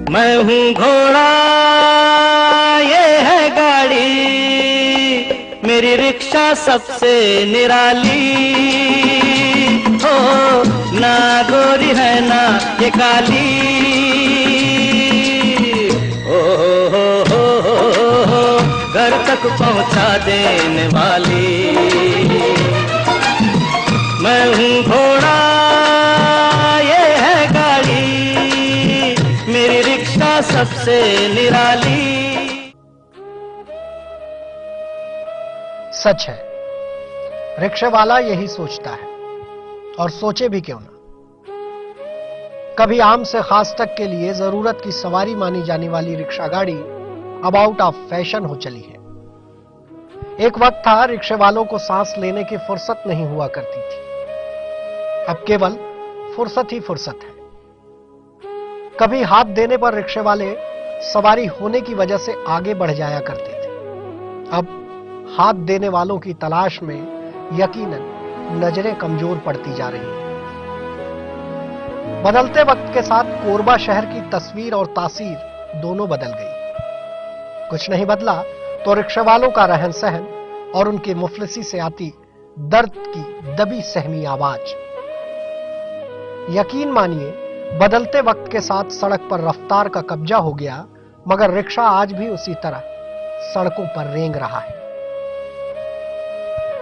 मैं हूँ घोड़ा ये है गाड़ी, मेरी रिक्शा सबसे निराली हो, ना गोरी है ना ये काली। हो घर तक पहुँचा देने वाली। मैं हूँ घोड़ा ये है गाड़ी, मेरी रिक्शा सबसे निराली। सच है, रिक्शे वाला यही सोचता है, और सोचे भी क्यों ना। कभी आम से खास तक के लिए जरूरत की सवारी मानी जाने वाली रिक्शा गाड़ी अब आउट ऑफ फैशन हो चली है। एक वक्त था रिक्शे वालों को सांस लेने की फुर्सत नहीं हुआ करती थी, अब केवल फुर्सत ही फुर्सत है। कभी हाथ देने पर रिक्शे वाले सवारी होने की वजह से आगे बढ़ जाया करते थे, अब हाथ देने वालों की तलाश में यकीनन नजरें कमजोर पड़ती जा रही हैं। बदलते वक्त के साथ कोरबा शहर की तस्वीर और तासीर दोनों बदल गई। कुछ नहीं बदला तो रिक्शा वालों का रहन सहन और उनके मुफलिसी से आती दर्द की दबी सहमी आवाज। यकीन मानिए, बदलते वक्त के साथ सड़क पर रफ्तार का कब्जा हो गया, मगर रिक्शा आज भी उसी तरह सड़कों पर रेंग रहा है।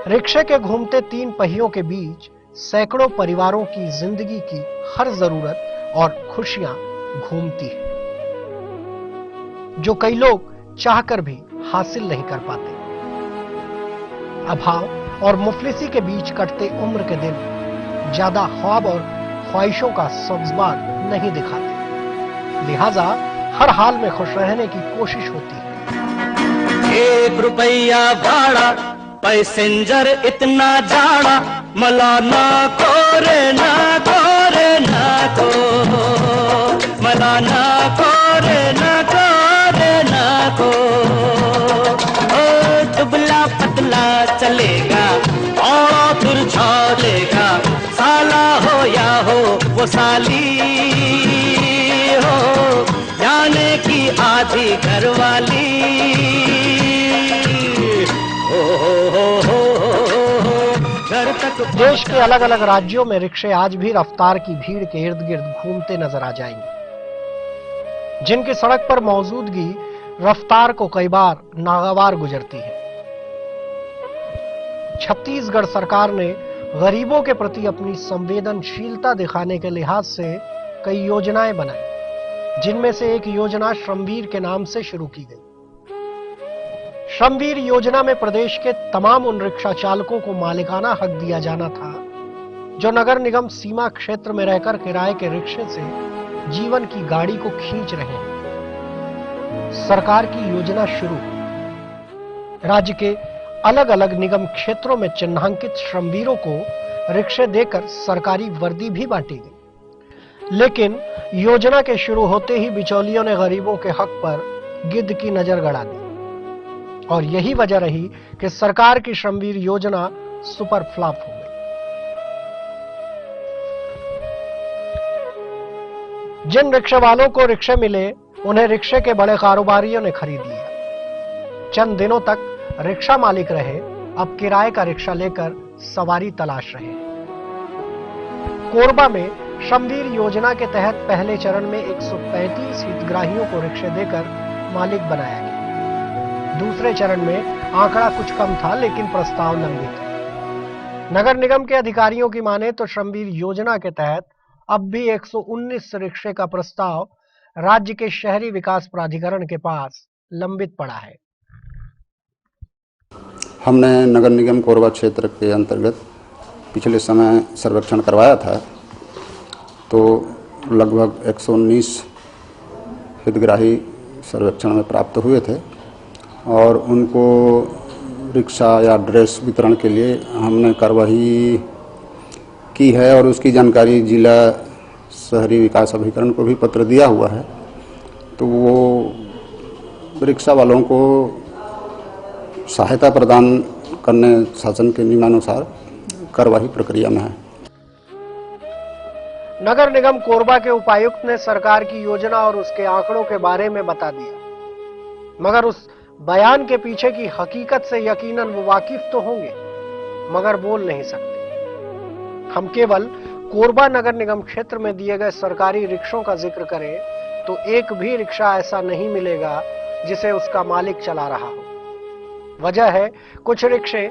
रिक्शे के घूमते 3 पहियों के बीच सैकड़ों परिवारों की जिंदगी की हर जरूरत और खुशियां घूमती है, जो कई लोग चाहकर भी हासिल नहीं कर पाते। अभाव और मुफलिसी के बीच कटते उम्र के दिन ज्यादा ख्वाब और ख्वाहिशों का सब्ज़बाग नहीं दिखाते, लिहाजा हर हाल में खुश रहने की कोशिश होती है। 1 रुपया भाड़ा, पैसेंजर इतना जाड़ा, मलाना को रे ना को रे ना को, मलाना को रे ना को रे ना को। ओ दुबला पतला चलेगा और तुरझा लेगा, साला हो या हो वो साली हो, जाने की आधी घरवाली। देश के अलग अलग राज्यों में रिक्शे आज भी रफ्तार की भीड़ के इर्द गिर्द घूमते नजर आ जाएंगे, जिनकी सड़क पर मौजूदगी रफ्तार को कई बार नागवार गुजरती है। छत्तीसगढ़ सरकार ने गरीबों के प्रति अपनी संवेदनशीलता दिखाने के लिहाज से कई योजनाएं बनाई, जिनमें से एक योजना श्रमवीर के नाम से शुरू की गई। श्रमवीर योजना में प्रदेश के तमाम उन रिक्शा चालकों को मालिकाना हक दिया जाना था जो नगर निगम सीमा क्षेत्र में रहकर किराए के रिक्शे से जीवन की गाड़ी को खींच रहे हैं। सरकार की योजना शुरू, राज्य के अलग अलग निगम क्षेत्रों में चिन्हांकित श्रमवीरों को रिक्शे देकर सरकारी वर्दी भी बांटी गई। लेकिन योजना के शुरू होते ही बिचौलियों ने गरीबों के हक पर गिद्ध की नजर गड़ा दी, और यही वजह रही कि सरकार की श्रमवीर योजना सुपर फ्लॉप हो गई। जिन रिक्शा वालों को रिक्शे मिले, उन्हें रिक्शे के बड़े कारोबारियों ने खरीद लिया। चंद दिनों तक रिक्शा मालिक रहे, अब किराए का रिक्शा लेकर सवारी तलाश रहे हैं। कोरबा में श्रमवीर योजना के तहत पहले चरण में 135 हितग्राहियों को रिक्शे देकर मालिक बनाया गया। दूसरे चरण में आंकड़ा कुछ कम था, लेकिन प्रस्ताव लंबित है। नगर निगम के अधिकारियों की माने तो श्रमवीर योजना के तहत अब भी 119 रिक्शे का प्रस्ताव राज्य के शहरी विकास प्राधिकरण के पास लंबित पड़ा है। हमने नगर निगम कोरबा क्षेत्र के अंतर्गत पिछले समय सर्वेक्षण करवाया था, तो लगभग 119 हितग्राही सर्वेक्षण में प्राप्त हुए थे, और उनको रिक्शा या ड्रेस वितरण के लिए हमने कार्यवाही की है, और उसकी जानकारी जिला शहरी विकास अभिकरण को भी पत्र दिया हुआ है। तो वो रिक्शा वालों को सहायता प्रदान करने शासन के नियमानुसार कार्यवाही प्रक्रिया में है। नगर निगम कोरबा के उपायुक्त ने सरकार की योजना और उसके आंकड़ों के बारे में बता दिया, मगर उस बयान के पीछे की हकीकत से यकीनन वो वाकिफ तो होंगे, मगर बोल नहीं सकते। हम केवल कोरबा नगर निगम क्षेत्र में दिए गए सरकारी रिक्शों का जिक्र करें तो एक भी रिक्शा ऐसा नहीं मिलेगा जिसे उसका मालिक चला रहा हो। वजह है, कुछ रिक्शे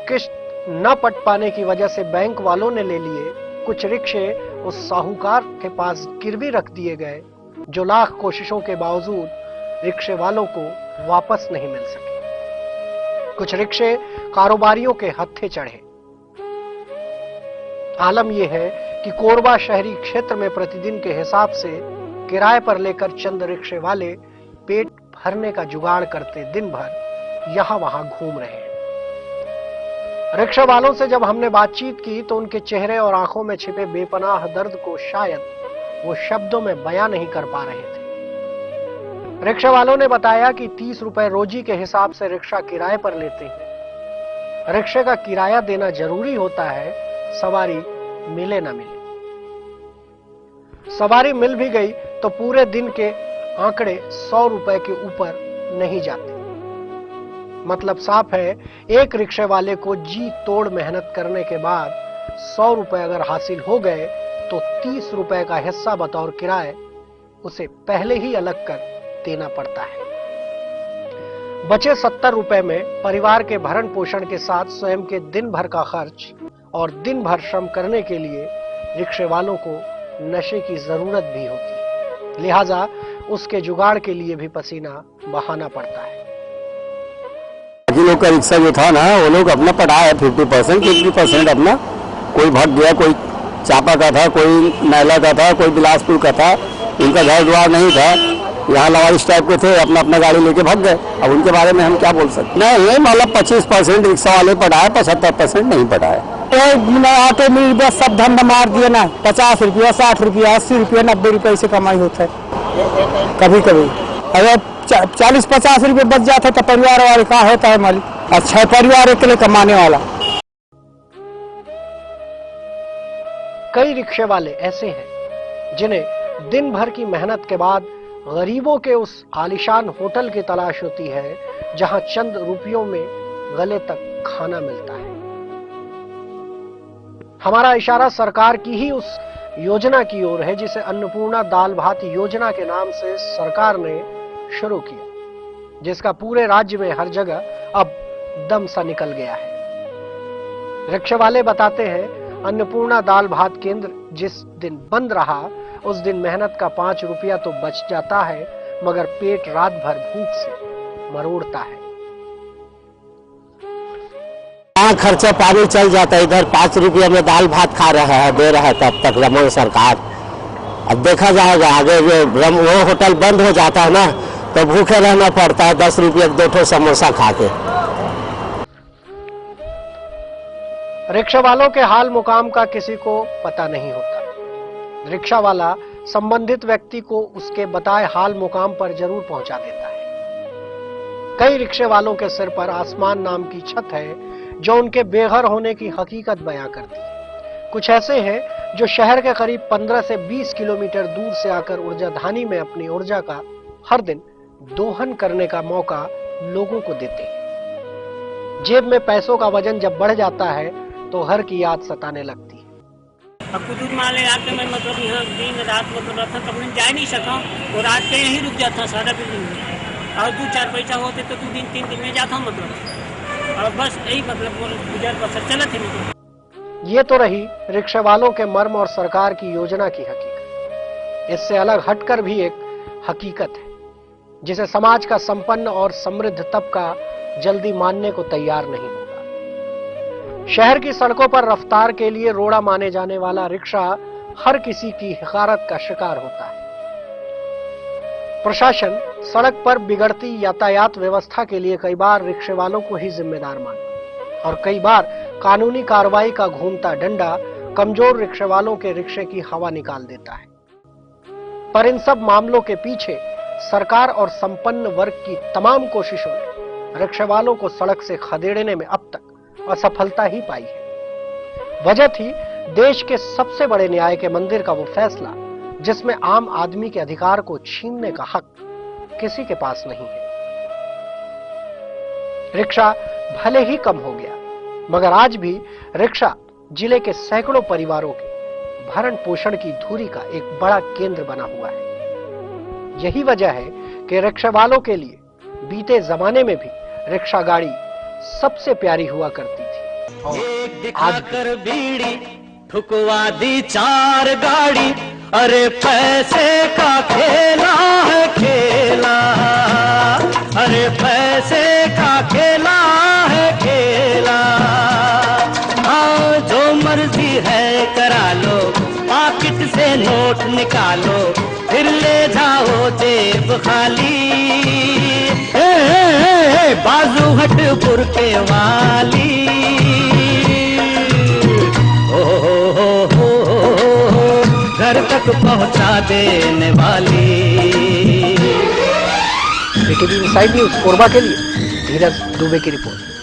किस्त न पट पाने की वजह से बैंक वालों ने ले लिए, कुछ रिक्शे उस साहूकार के पास गिरवी रख दिए गए जो लाख कोशिशों के बावजूद रिक्शे वालों को वापस नहीं मिल सके। कुछ रिक्शे कारोबारियों के हत्थे चढ़े। आलम यह है कि कोरबा शहरी क्षेत्र में प्रतिदिन के हिसाब से किराए पर लेकर चंद रिक्शे वाले पेट भरने का जुगाड़ करते दिन भर यहां वहां घूम रहे हैं। रिक्शा वालों से जब हमने बातचीत की तो उनके चेहरे और आंखों में छिपे बेपनाह दर्द को शायद वो शब्दों में बयां नहीं कर पा रहे थे। रिक्शा वालों ने बताया कि 30 रुपए रोजी के हिसाब से रिक्शा किराए पर लेते हैं। रिक्शे का किराया देना जरूरी होता है, सवारी मिले ना मिले। सवारी मिल भी गई तो पूरे दिन के आंकड़े 100 रुपए के ऊपर नहीं जाते। मतलब साफ है, एक रिक्शे वाले को जी तोड़ मेहनत करने के बाद 100 रुपए अगर हासिल हो गए तो 30 रुपए का हिस्सा बतौर किराए उसे पहले ही अलग कर देना पड़ता है। बचे 70 रुपए में परिवार के भरण पोषण के साथ स्वयं के दिन भर का खर्च और दिन भर श्रम करने के लिए रिक्शे वालों को नशे की जरूरत भी होती है, लिहाजा उसके जुगाड़ के लिए भी पसीना बहाना पड़ता है। बाकी लोग का रिक्शा जो था ना, वो लोग अपना पटाया 50%, 50% अपना, कोई भाग गया, कोई चापा का था, कोई नैला का था, कोई बिलासपुर का था, उनका घर द्वार नहीं था, यहाँ लवारिश टाइप के थे, अपना अपना गाड़ी लेके भाग गए। अब उनके बारे में हम क्या बोल सकते? नहीं, मतलब 25% रिक्शा वाले पटाए, 75% नहीं पटाए। ऑटो में बस सब धंधा मार दिए ना, 50 रुपया, 60 रुपया, 80 रुपया, 90 रुपये से कमाई होता है। कभी कभी अगर 40-50 रुपये बच जाते तो परिवार वाले का होता है मालिक। अच्छा, परिवार के लिए कमाने वाला। कई रिक्शे वाले ऐसे हैं जिन्हें दिन भर की मेहनत के बाद गरीबों के उस आलीशान होटल की तलाश होती है जहां चंद रुपयों में गले तक खाना मिलता है। हमारा इशारा सरकार की ही उस योजना की ओर है जिसे अन्नपूर्णा दाल भात योजना के नाम से सरकार ने शुरू किया, जिसका पूरे राज्य में हर जगह अब दम सा निकल गया है। रिक्शे वाले बताते हैं, अन्नपूर्णा दाल भात केंद्र जिस दिन बंद रहा उस दिन मेहनत का 5 रुपया तो बच जाता है, मगर पेट रात भर भूख से मरोड़ता है। खर्चा पानी चल जाता है। इधर 5 रुपये में दाल भात खा रहा है, दे रहा है तब तक रमन सरकार। अब देखा जाएगा आगे, वो होटल बंद हो जाता है ना तो भूखे रहना पड़ता है, 10 रुपये 2 समोसा खा के। रिक्शा वालों के हाल मुकाम का किसी को पता नहीं होता। रिक्शा वाला संबंधित व्यक्ति को उसके बताए हाल मुकाम पर जरूर पहुंचा देता है। कई रिक्शे वालों के सिर पर आसमान नाम की छत है जो उनके बेघर होने की हकीकत बयां करती है। कुछ ऐसे हैं जो शहर के करीब 15 से 20 किलोमीटर दूर से आकर ऊर्जाधानी में अपनी ऊर्जा का हर दिन दोहन करने का मौका लोगों को देते हैं। जेब में पैसों का वजन जब बढ़ जाता है तो हर की याद सताने लगती है। अब कुछ माले आके मैं मतलब यहाँ दिन रात मतलब रखा, कभी जा नहीं सका और रात के यहीं रुक जाता सारा बिल्डिंग में, और 2-4 पैसा होते तो 2 दिन 3 दिन में जाता मतलब, और बस यही मतलब गुजर बसर चला थे। ये तो रही रिक्शे वालों के मर्म और सरकार की योजना की हकीकत। इससे अलग हटकर भी एक हकीकत है जिसे समाज का संपन्न और समृद्ध तबका जल्दी मानने को तैयार नहीं होगा। शहर की सड़कों पर रफ्तार के लिए रोड़ा माने जाने वाला रिक्शा हर किसी की हिकारत का शिकार होता है। प्रशासन सड़क पर बिगड़ती यातायात व्यवस्था के लिए कई बार रिक्शे वालों को ही जिम्मेदार माना और कई बार कानूनी कार्रवाई का घूमता डंडा कमजोर रिक्शे वालों के रिक्शे की हवा निकाल देता है। पर इन सब मामलों के पीछे सरकार और संपन्न वर्ग की तमाम कोशिशों ने रिक्शे वालों को सड़क से खदेड़ने में अब तक असफलता ही पाई है। वजह थी देश के सबसे बड़े न्याय के मंदिर का वो फैसला जिसमें आम आदमी के अधिकार को छीनने का हक किसी के पास नहीं है। रिक्शा भले ही कम हो गया, मगर आज भी रिक्शा जिले के सैकड़ों परिवारों के भरण पोषण की धुरी का एक बड़ा केंद्र बना हुआ है। यही वजह है कि रिक्शा वालों के लिए बीते जमाने में भी रिक्शा गाड़ी सबसे प्यारी हुआ करती थी। एक दिखाकर बीड़ी ठुकवा दी 4 गाड़ी, अरे पैसे का खेला है खेला, अरे पैसे का खेला है खेला। हाँ जो मर्जी है करा लो, पॉकेट से नोट निकालो, फिर ले जाओ जेब खाली। बाजू हट बुरके वाली, घर तक पहुंचा देने वाली। PTV इनसाइड न्यूज कोरबा के लिए धीरज दुबे की रिपोर्ट।